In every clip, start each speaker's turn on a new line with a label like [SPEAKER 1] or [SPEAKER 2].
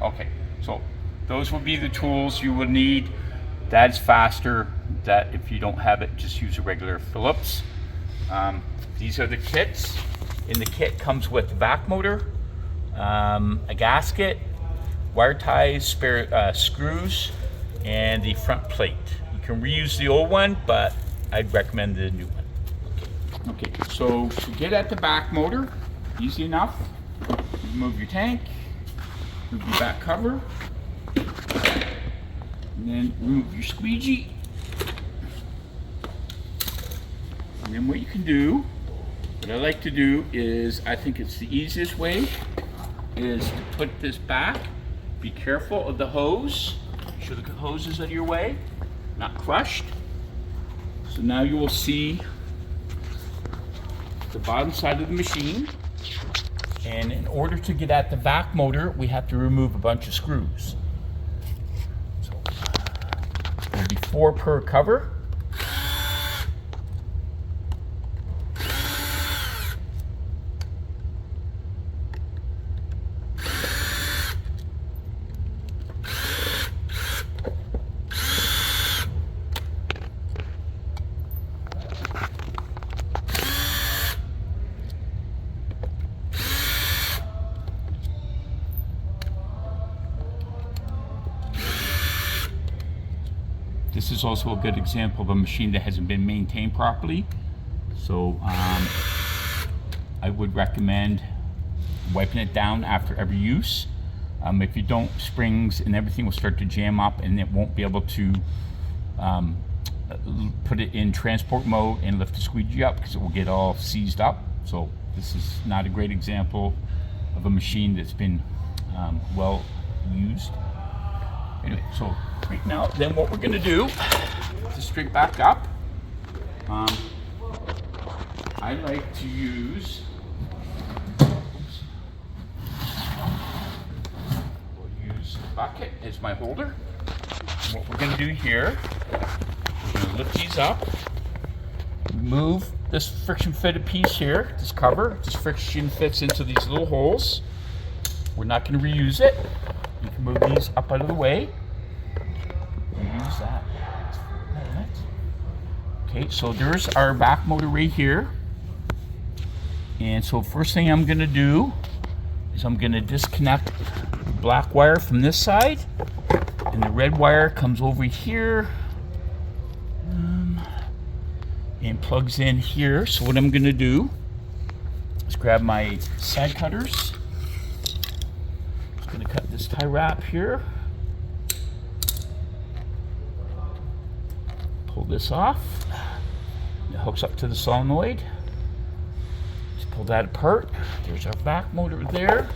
[SPEAKER 1] Okay, so those will be the tools you will need. That's faster. That if you don't have it, just use a regular Phillips. These are the kits. In the kit comes with the vac motor, a gasket, wire ties, spare screws, and the front plate. You can reuse the old one, but I'd recommend the new one. Okay, so to get at the back motor, easy enough. Remove your tank, remove your back cover, and then remove your squeegee. And then what you can do, what I like to do is, I think it's the easiest way, is to put this back. Be careful of the hose. Make sure the hose is out of your way, not crushed. So now you will see the bottom side of the machine. And in order to get at the vac motor, we have to remove a bunch of screws. So there'll be 4 per cover. This is also a good example of a machine that hasn't been maintained properly. So I would recommend wiping it down after every use. If you don't, springs and everything will start to jam up and it won't be able to put it in transport mode and lift the squeegee up because it will get all seized up. So this is not a great example of a machine that's been well used. Anyway, so right now, then what we're going to do to straight back up, I like to use, we'll use a bucket as my holder. And what we're going to do here, we're going to lift these up, remove this friction fitted piece here, this cover. This friction fits into these little holes. We're not going to reuse it. You can move these up out of the way. Use that. Okay, so there's our vac motor right here. And so first thing I'm going to do is I'm going to disconnect the black wire from this side. And the red wire comes over here and plugs in here. So what I'm going to do is grab my side cutters. Going to cut this tie wrap here. Pull this off. It hooks up to the solenoid. Just pull that apart. There's our back motor there.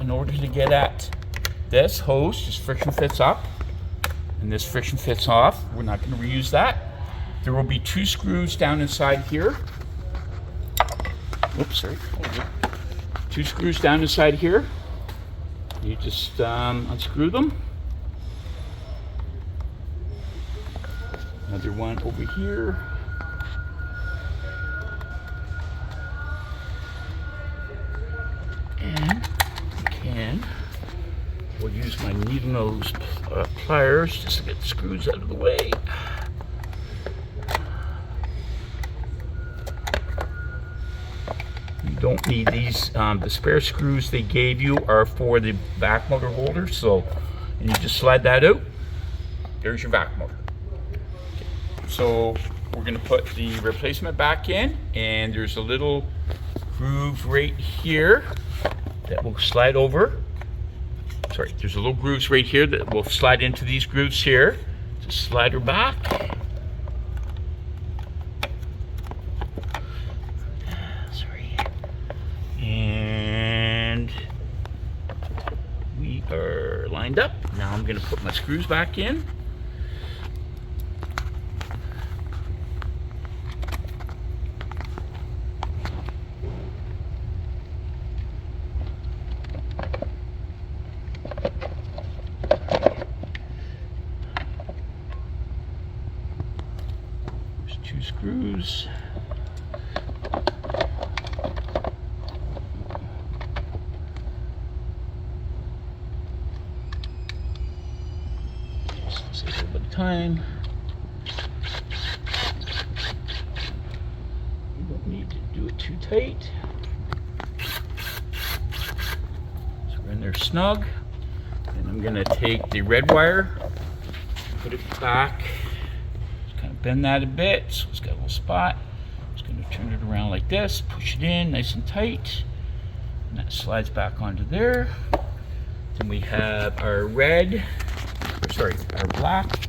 [SPEAKER 1] In order to get at this hose, this friction fits up and this friction fits off. We're not going to reuse that. There will be 2 screws down inside here. Oops, sorry. 2 screws down inside here. You just unscrew them. Another one over here. And we'll use my needle nose pliers just to get the screws out of the way. You don't need these. The spare screws they gave you are for the vac motor holder, so and you just slide that out. There's your vac motor. Okay. So we're going to put the replacement back in, and there's a little groove right here that will slide over. Sorry, there's a little grooves right here that will slide into these grooves here. Just slide her back. And we are lined up. Now I'm going to put my screws back in. There's 2 screws. time. You don't need to do it too tight. So we're in there snug. And I'm gonna take the red wire, put it back, just kind of bend that a bit so it's got a little spot. Just gonna turn it around like this, push it in nice and tight, and that slides back onto there. Then we have our our black,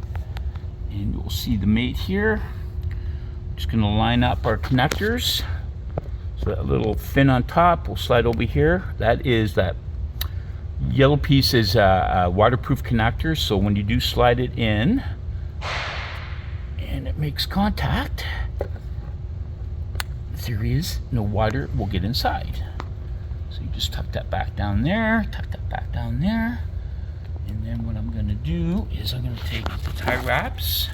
[SPEAKER 1] and you'll see the mate here. Just gonna line up our connectors. So that little fin on top will slide over here. That yellow piece is a waterproof connector, so when you do slide it in and it makes contact, the theory is no water will get inside. So you just tuck that back down there, tuck that back down there, and then what I'm going to do is I'm going to take the tie wraps.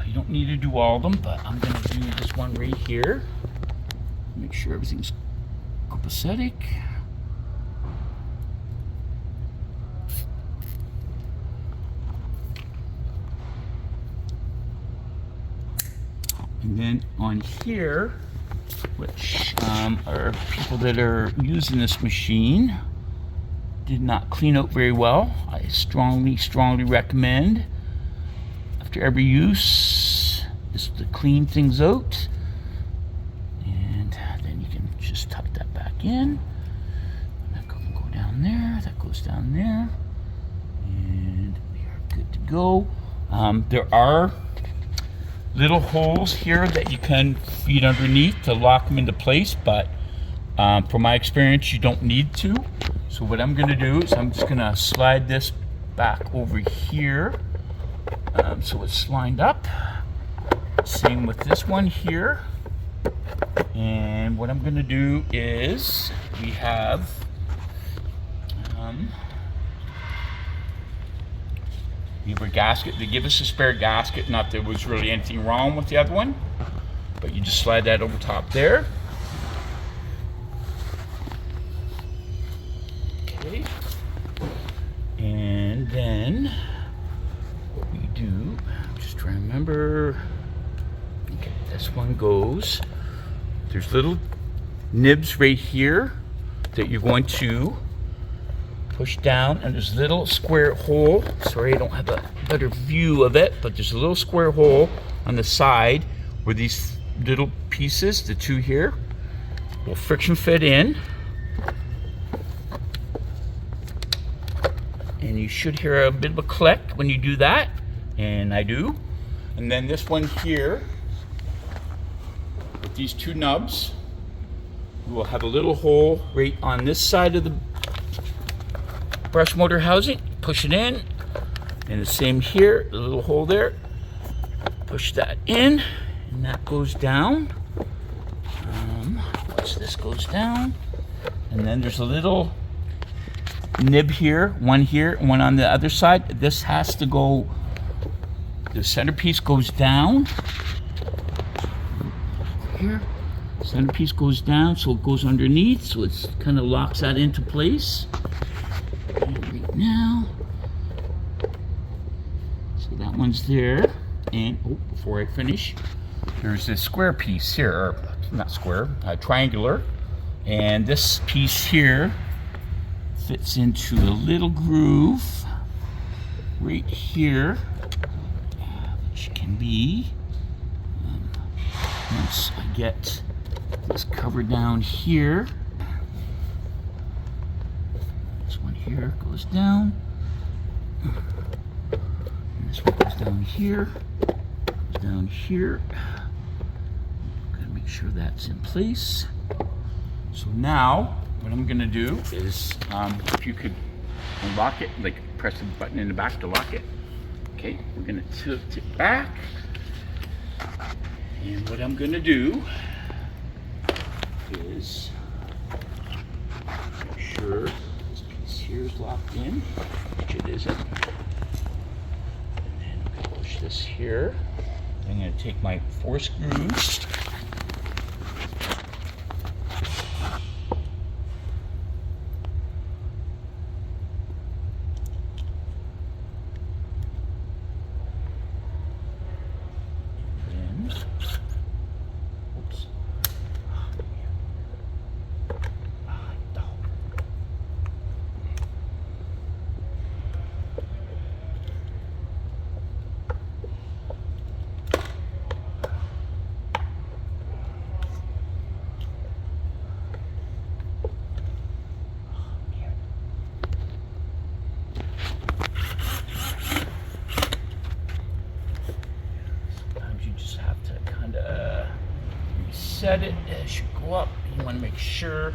[SPEAKER 1] You don't need to do all of them, but I'm going to do this one right here. Make sure everything's copacetic. And then on here, which are people that are using this machine, did not clean out very well. I strongly recommend after every use just to clean things out. And then you can just tuck that back in. That can go down there, that goes down there. And we are good to go. There are little holes here that you can feed underneath to lock them into place, but from my experience, you don't need to. So what I'm gonna do is I'm just gonna slide this back over here so it's lined up. Same with this one here. And what I'm gonna do is we have Weber gasket. They give us a spare gasket, not that there was really anything wrong with the other one, but you just slide that over top there. Okay. And then what we do, just try to remember, okay, this one goes, there's little nibs right here that you're going to push down, and there's a little square hole. Sorry, I don't have a better view of it, but there's a little square hole on the side where these little pieces, the two here, will friction fit in. And you should hear a bit of a click when you do that, and I do. And then this one here, with these two nubs, we will have a little hole right on this side of the brush motor housing. Push it in, and the same here, a little hole there. Push that in, and that goes down. Watch this goes down, and then there's a little nib here, one on the other side. This has to go, the centerpiece goes down here. Centerpiece goes down, so it goes underneath, so it's kind of locks that into place. Right now, so that one's there. And before I finish, there's this square piece here, or not square, triangular, and this piece here fits into a little groove right here, which can be, once I get this cover down here, this one here goes down, and this one goes down here, goes down here. Gotta make sure that's in place. So now what I'm gonna do is, if you could unlock it, like press the button in the back to lock it. Okay, we're gonna tilt it back. And what I'm gonna do is make sure this piece here is locked in, which it isn't. And then I'm gonna push this here. I'm gonna take my 4 screws. set it, it should go up. You want to make sure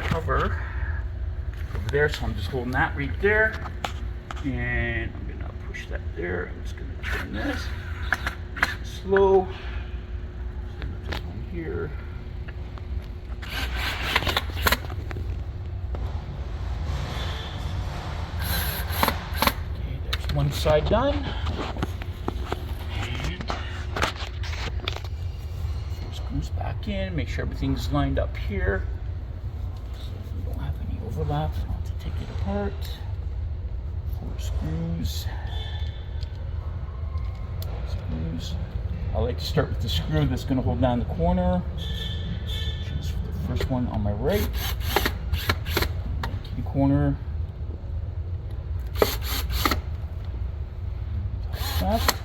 [SPEAKER 1] cover over there, so I'm just holding that right there, and I'm gonna push that there. I'm just gonna turn this slow. So this one here. Okay, there's one side done. And screws back in. Make sure everything's lined up here. Overlap. I don't have to take it apart. 4 screws. I like to start with the screw that's going to hold down the corner. Choose the first one on my right. Key corner. Left.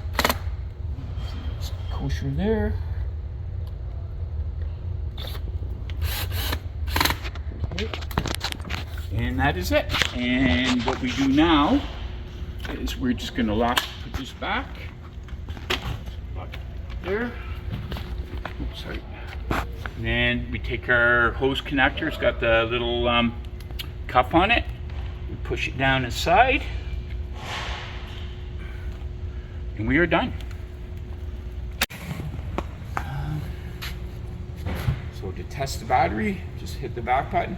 [SPEAKER 1] It's kosher there. Okay. And that is it. And what we do now is we're just going to put this back. Lock it there. Oops, sorry. And then we take our hose connector. It's got the little cup on it. We push it down inside. And we are done. So to test the battery, just hit the back button.